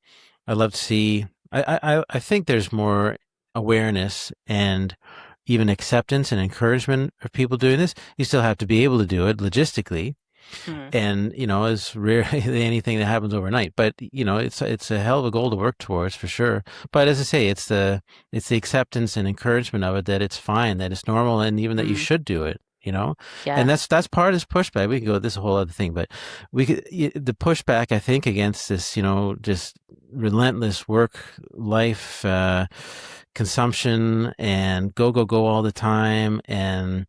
I'd love to see. I think there's more awareness and even acceptance and encouragement of people doing this. You still have to be able to do it logistically, and it's rarely anything that happens overnight. But it's a hell of a goal to work towards for sure. But as I say, it's the acceptance and encouragement of it, that it's fine, that it's normal, and even that you should do it. yeah. And that's part of this pushback. We can go, this is a whole other thing, but the pushback, I think, against this, just relentless work life, consumption and go all the time, and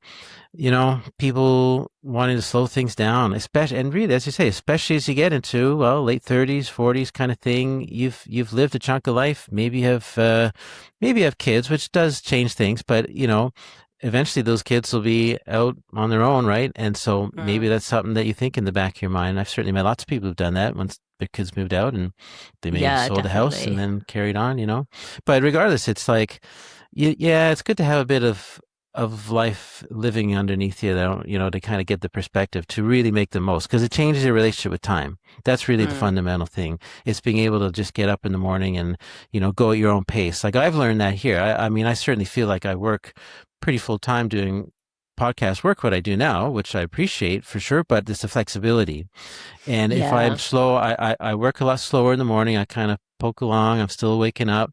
people wanting to slow things down, especially, and really, as you say, especially as you get into, well, late 30s, 40s kind of thing. You've lived a chunk of life. Maybe you have kids, which does change things, but eventually those kids will be out on their own, right? And so maybe that's something that you think in the back of your mind. I've certainly met lots of people who've done that once their kids moved out, and they may have sold a house and then carried on, But regardless, it's like, yeah, it's good to have a bit of life living underneath you, to kind of get the perspective to really make the most, because it changes your relationship with time. That's really the fundamental thing. It's being able to just get up in the morning and, go at your own pace. Like, I've learned that here. I mean, I certainly feel like I work pretty full time doing podcast work, what I do now, which I appreciate for sure, but it's the flexibility. And if I'm slow, I work a lot slower in the morning. I kind of poke along. I'm still waking up.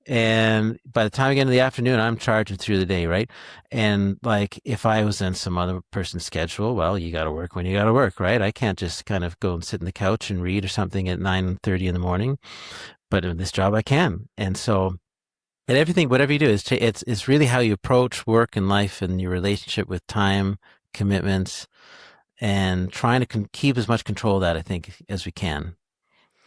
And by the time I get into the afternoon, I'm charging through the day, right? And like, if I was on some other person's schedule, well, you got to work when you got to work, right? I can't just kind of go and sit in the couch and read or something at 9:30 in the morning. But in this job, I can. And so, and everything, whatever you do, it's really how you approach work and life and your relationship with time, commitments, and trying to keep as much control of that, I think, as we can,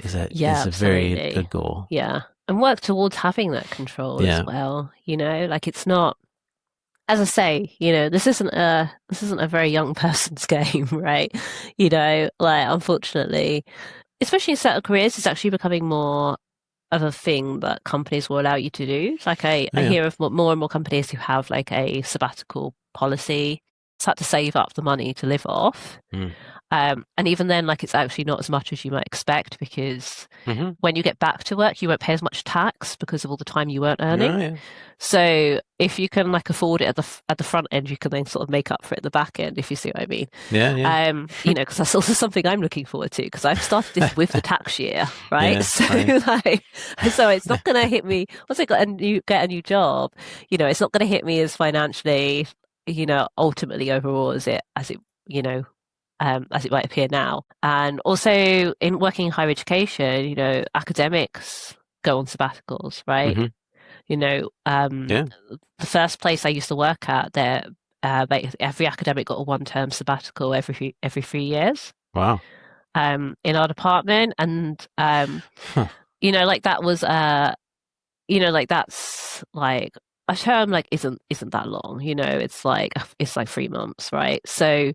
is a very good goal. Yeah. And work towards having that control as well. Like, it's not, as I say, this isn't a very young person's game, right? Like unfortunately, especially in certain careers, it's actually becoming more of a thing that companies will allow you to do. Like I Yeah. hear of more and more companies who have like a sabbatical policy. It's had to save up the money to live off. Mm. And even then, like it's actually not as much as you might expect because Mm-hmm. when you get back to work, you won't pay as much tax because of all the time you weren't Oh, earning. yeah. So if you can like afford it at the front end, you can then sort of make up for it at the back end, if you see what I mean. Yeah, yeah. Because that's also something I'm looking forward to because I've started this with the tax year, right? Yeah, So right. like, so it's not going to hit me once I get a new job. It's not going to hit me as financially, ultimately overall as it might appear now. And also in working in higher education, academics go on sabbaticals, right? Mm-hmm. Yeah. The first place I used to work at, every academic got a one-term sabbatical every 3 years. Wow. In our department, and Huh. like that was like that's like a term like isn't that long, it's like 3 months, right? So,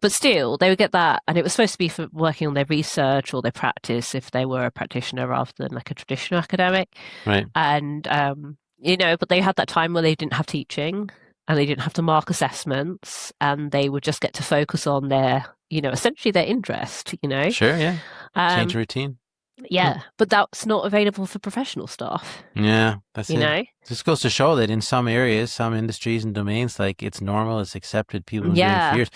but still, they would get that, and it was supposed to be for working on their research or their practice if they were a practitioner rather than like a traditional academic. Right. And but they had that time where they didn't have teaching and they didn't have to mark assessments, and they would just get to focus on their, essentially their interest. Sure, yeah. Change Um, routine. Huh. yeah, but that's not available for professional staff. Yeah, that's You it. know, This goes to show that in some areas, some industries and domains, like it's normal, it's accepted, people have been doing it for yeah, years.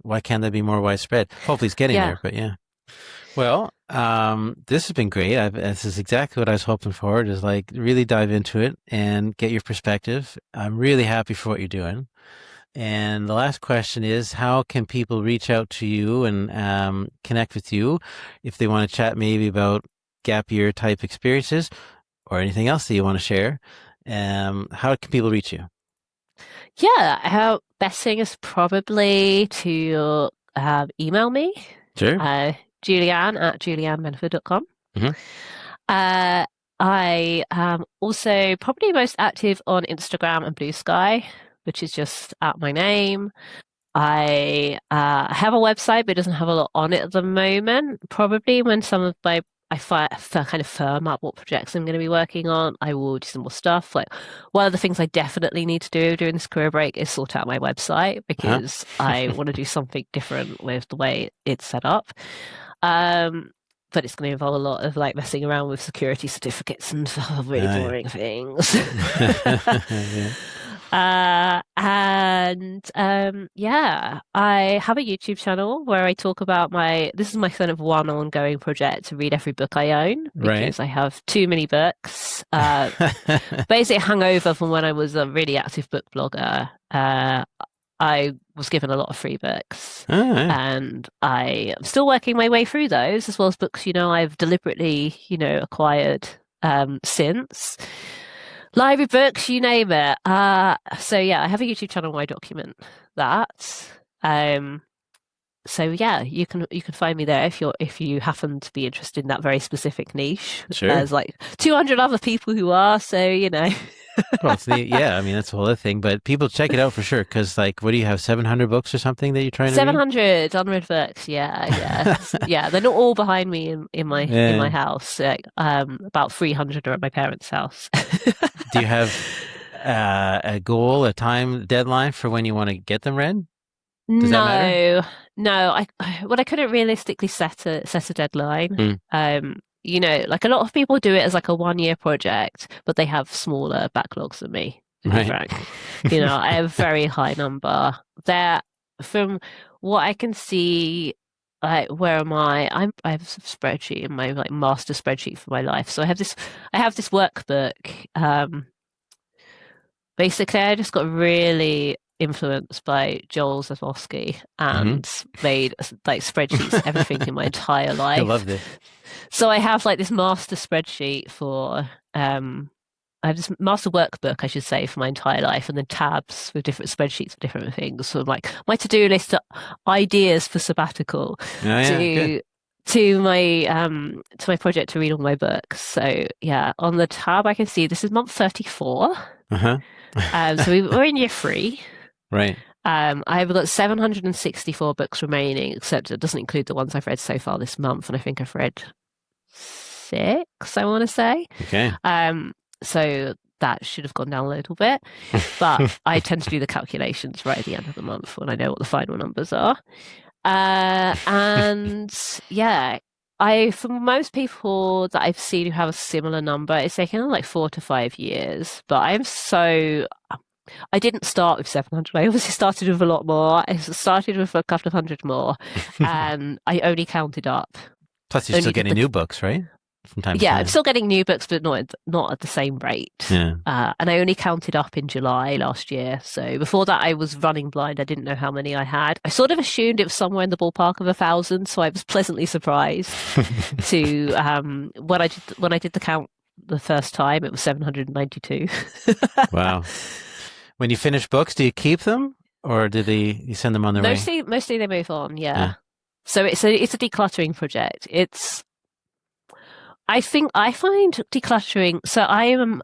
Why can't that be more widespread? Hopefully it's getting yeah. there, but yeah. Well, this has been great. This is exactly what I was hoping for, is like really dive into it and get your perspective. I'm really happy for what you're doing. And the last question is, how can people reach out to you and connect with you if they want to chat maybe about gap year type experiences or anything else that you want to share? How can people reach you? Yeah, best thing is probably to email me, Sure. uh, Julianne at juliannebenford.com. Hmm. Uh, I am also probably most active on Instagram and Blue Sky, which is just at my name. I have a website, but it doesn't have a lot on it at the moment. Probably when some of my kind of firm up what projects I'm going to be working on, I will do some more stuff. Like one of the things I definitely need to do during this career break is sort out my website Huh? because I want to do something different with the way it's set up. But it's going to involve a lot of like messing around with security certificates and really Yeah. boring things. Yeah. Yeah, I have a YouTube channel where I talk about this is my kind of one ongoing project to read every book I own Right. because I have too many books. Basically a hangover from when I was a really active book blogger. I was given a lot of free books, Oh, yeah. and I am still working my way through those, as well as books, I've deliberately, acquired since. Library books, you name it. So yeah, I have a YouTube channel where I document that. So yeah, you can find me there if you happen to be interested in that very specific niche. Sure. There's like 200 other people who are, so Well, it's neat. Yeah, I mean, that's the whole other thing, but people check it out for sure. Because, like, what do you have, 700 books or something that you're trying to read? 700 unread books. Yeah, yeah, yeah. They're not all behind me in my Yeah. house. Like, about 300 are at my parents' house. Do you have a goal, a time deadline for when you want to get them read? Does that matter? No, no. I couldn't realistically set a deadline. Hmm. Like a lot of people do it as like a 1 year project, but they have smaller backlogs than me, to be Right. frank. I have a very high number. There, from what I can see, like where am I? I have a spreadsheet in my like master spreadsheet for my life. So I have this workbook. Basically, I just got really influenced by Joel Zablosky Hmm. and made like spreadsheets for everything in my entire I life. loved it. So I have like this master spreadsheet for I have this master workbook, I should say, for my entire life, and then tabs with different spreadsheets for different things. So like my to-do list, ideas for sabbatical, Oh, yeah, good. to to my project to read all my books. So yeah, on the tab I can see this is month 34. Uh-huh. So we're in year 3. Right. I've got 764 books remaining, except it doesn't include the ones I've read so far this month, and I think I've read 6, I want to say. Okay. So that should have gone down a little bit, but I tend to do the calculations right at the end of the month when I know what the final numbers are. And yeah, for most people that I've seen who have a similar number, it's taken like 4 to 5 years. But I didn't start with 700. I obviously started with a lot more. I started with a couple of hundred more, and I only counted up. Plus, you're still getting new books, right? From time to time. I'm still getting new books, but not at the same rate. Yeah. And I only counted up in July last year. So before that, I was running blind. I didn't know how many I had. I sort of assumed it was somewhere in the ballpark of 1,000. So I was pleasantly surprised to when I did the count the first time, it was 792. Wow. When you finish books, do you keep them, or you send them on their way? Mostly they move on. Yeah. So it's a decluttering project. I find decluttering. So I'm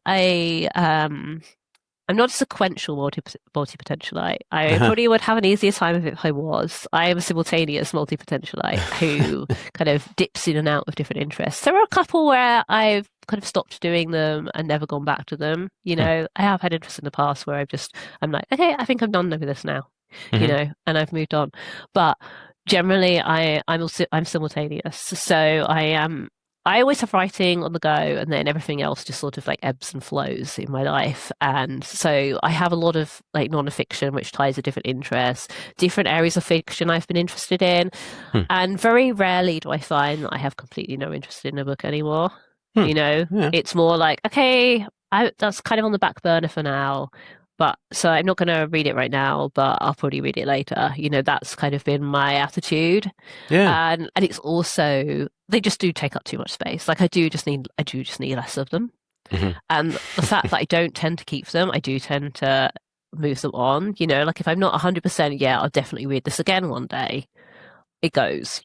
not a sequential multipotentialite. I probably would have an easier time of it if I was. I am a simultaneous multipotentialite who kind of dips in and out of different interests. There are a couple where I've kind of stopped doing them and never gone back to them. I have had interest in the past where I'm like, okay, I think I'm done with this now, and I've moved on. But generally, I'm simultaneous. So I am. I always have writing on the go, and then everything else just sort of like ebbs and flows in my life. And so I have a lot of like non-fiction, which ties to different interests, different areas of fiction I've been interested in. And very rarely do I find that I have completely no interest in a book anymore. It's more like, okay, that's kind of on the back burner for now. But so I'm not going to read it right now, but I'll probably read it later. That's kind of been my attitude. Yeah. And it's also, they just do take up too much space. Like I do just need less of them. And the fact that I don't tend to keep them, I do tend to move them on. Like if I'm not 100%, I'll definitely read this again one day. It goes,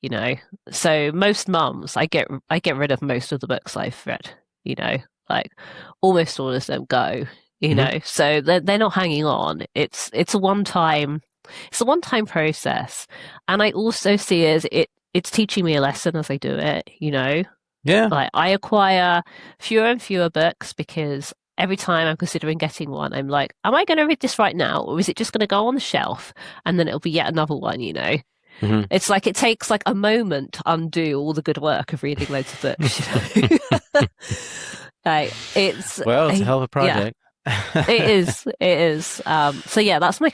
So most months, I get rid of most of the books I've read. Like almost all of them go. So they're not hanging on. It's a one-time process, and I also see as it's teaching me a lesson as I do it. Yeah. Like I acquire fewer and fewer books because every time I'm considering getting one, I'm like, am I going to read this right now, or is it just going to go on the shelf and then it'll be yet another one? It's like it takes like a moment to undo all the good work of reading loads of books. Like it's a hell of a project. It is. So yeah, that's my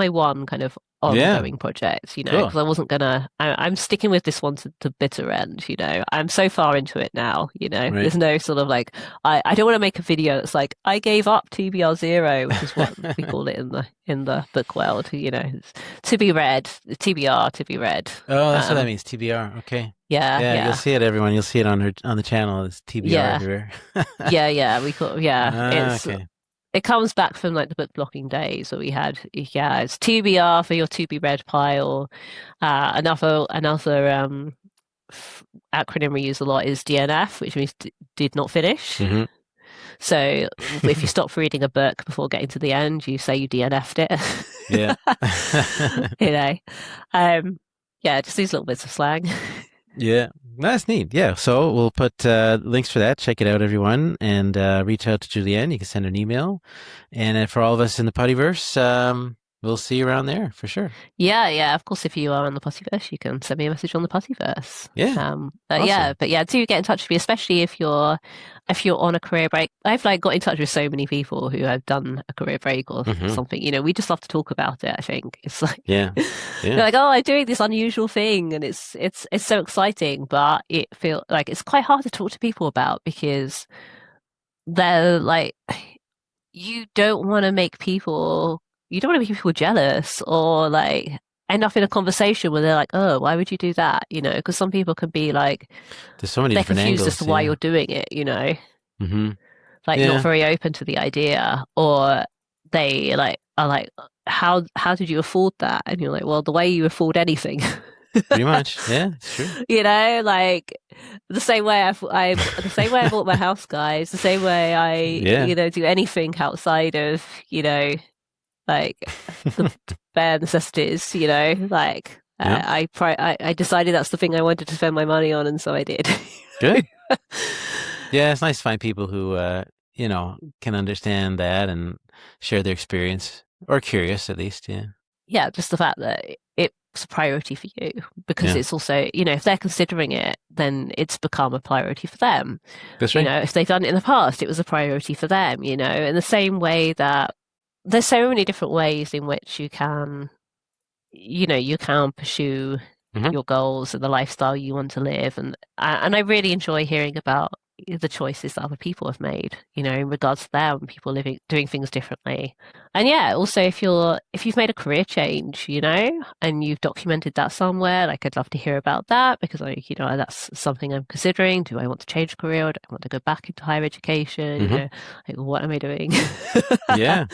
one kind of ongoing project, because I wasn't I'm sticking with this one to the bitter end, I'm so far into it now, right. There's no sort of like, I don't want to make a video that's like, I gave up TBR 0, which is what we call it in the book world, it's to be read, TBR, to be read. Oh, that's what that means, TBR, okay. Yeah, you'll see it, everyone. You'll see it on the channel. It's TBR everywhere. We call okay. It comes back from like the book blocking days where we had it's TBR for your to be read pile. Another acronym we use a lot is DNF, which means did not finish. So if you stop reading a book before getting to the end, you say you DNF'd it. Just these little bits of slang. Yeah, that's neat. Yeah, so we'll put links for that. Check it out, everyone, and reach out to Julianne. You can send her an email. And for all of us in the Puttyverse, we'll see you around there for sure. Yeah. Of course, if you are on the Puttyverse, you can send me a message on the Puttyverse. Yeah. Awesome. Do get in touch with me, especially if you're on a career break. I've like got in touch with so many people who have done a career break or something. We just love to talk about it. I think it's like they're like, oh, I'm doing this unusual thing, and it's so exciting, but it feels like it's quite hard to talk to people about because they're like, you don't want to make people jealous or like end up in a conversation where they're like, oh, why would you do that? Because some people can be like, there's so many they're different confused angles as to why you're doing it, like not very open to the idea, or they like are like, how did you afford that? And you're like, well, the way you afford anything. Pretty much. Yeah, it's true. You know, like the same way the same way I bought my house, guys, the same way I, Yeah. do anything outside of, like the bare necessities, like Yeah. I decided that's the thing I wanted to spend my money on, and so I did. Good. Yeah, it's nice to find people who, can understand that and share their experience, or curious at least. Yeah. Yeah, just the fact that it's a priority for you, because Yeah. it's also, if they're considering it, then it's become a priority for them. That's right. If they've done it in the past, it was a priority for them, in the same way that there's so many different ways in which you can pursue your goals and the lifestyle you want to live. And I really enjoy hearing about the choices that other people have made, in regards to them, people doing things differently. And yeah, also if you've made a career change, and you've documented that somewhere, like I'd love to hear about that, because that's something I'm considering. Do I want to change career, or do I want to go back into higher education? Like, what am I doing? Yeah.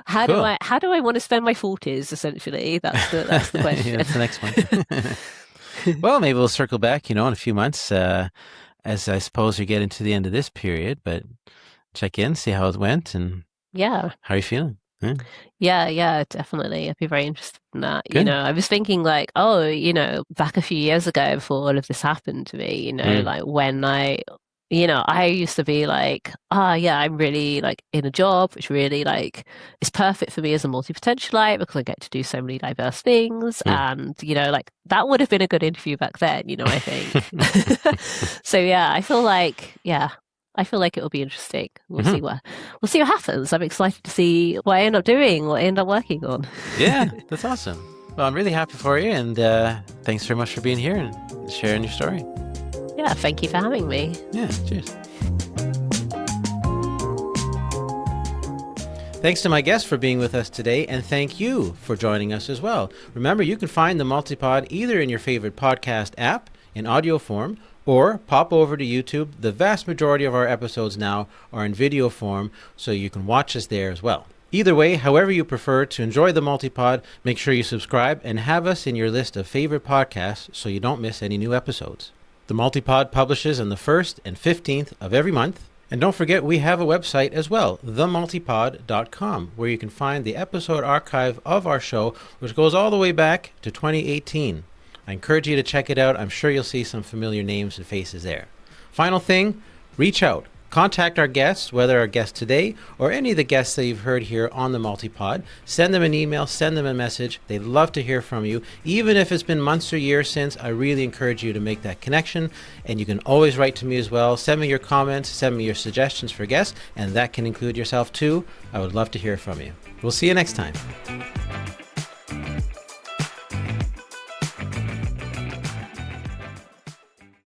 How do I want to spend my 40s, essentially? That's the question. Yeah, that's the next one. Well, maybe we'll circle back, in a few months, as I suppose you get into the end of this period, but check in, see how it went, and yeah, how are you feeling? Yeah, definitely. I'd be very interested in that. Good. I was thinking like, back a few years ago before all of this happened to me, like when I used to be like, I'm really like in a job which really like is perfect for me as a multipotentialite, because I get to do so many diverse things. And, like that would have been a good interview back then, I think. So yeah, I feel like it'll be interesting. We'll see what happens. I'm excited to see what I end up doing, what I end up working on. Yeah, that's awesome. Well, I'm really happy for you, and thanks very much for being here and sharing your story. Yeah, thank you for having me. Yeah, cheers. Thanks to my guests for being with us today, and thank you for joining us as well. Remember, you can find the Multipod either in your favorite podcast app in audio form, or pop over to YouTube. The vast majority of our episodes now are in video form, so you can watch us there as well. Either way, however you prefer to enjoy the Multipod, make sure you subscribe and have us in your list of favorite podcasts so you don't miss any new episodes. The Multipod publishes on the 1st and 15th of every month. And don't forget, we have a website as well, themultipod.com, where you can find the episode archive of our show, which goes all the way back to 2018. I encourage you to check it out. I'm sure you'll see some familiar names and faces there. Final thing, reach out. Contact our guests, whether our guest today or any of the guests that you've heard here on the Multipod. Send them an email, send them a message. They'd love to hear from you. Even if it's been months or years since, I really encourage you to make that connection. And you can always write to me as well. Send me your comments, send me your suggestions for guests, and that can include yourself too. I would love to hear from you. We'll see you next time.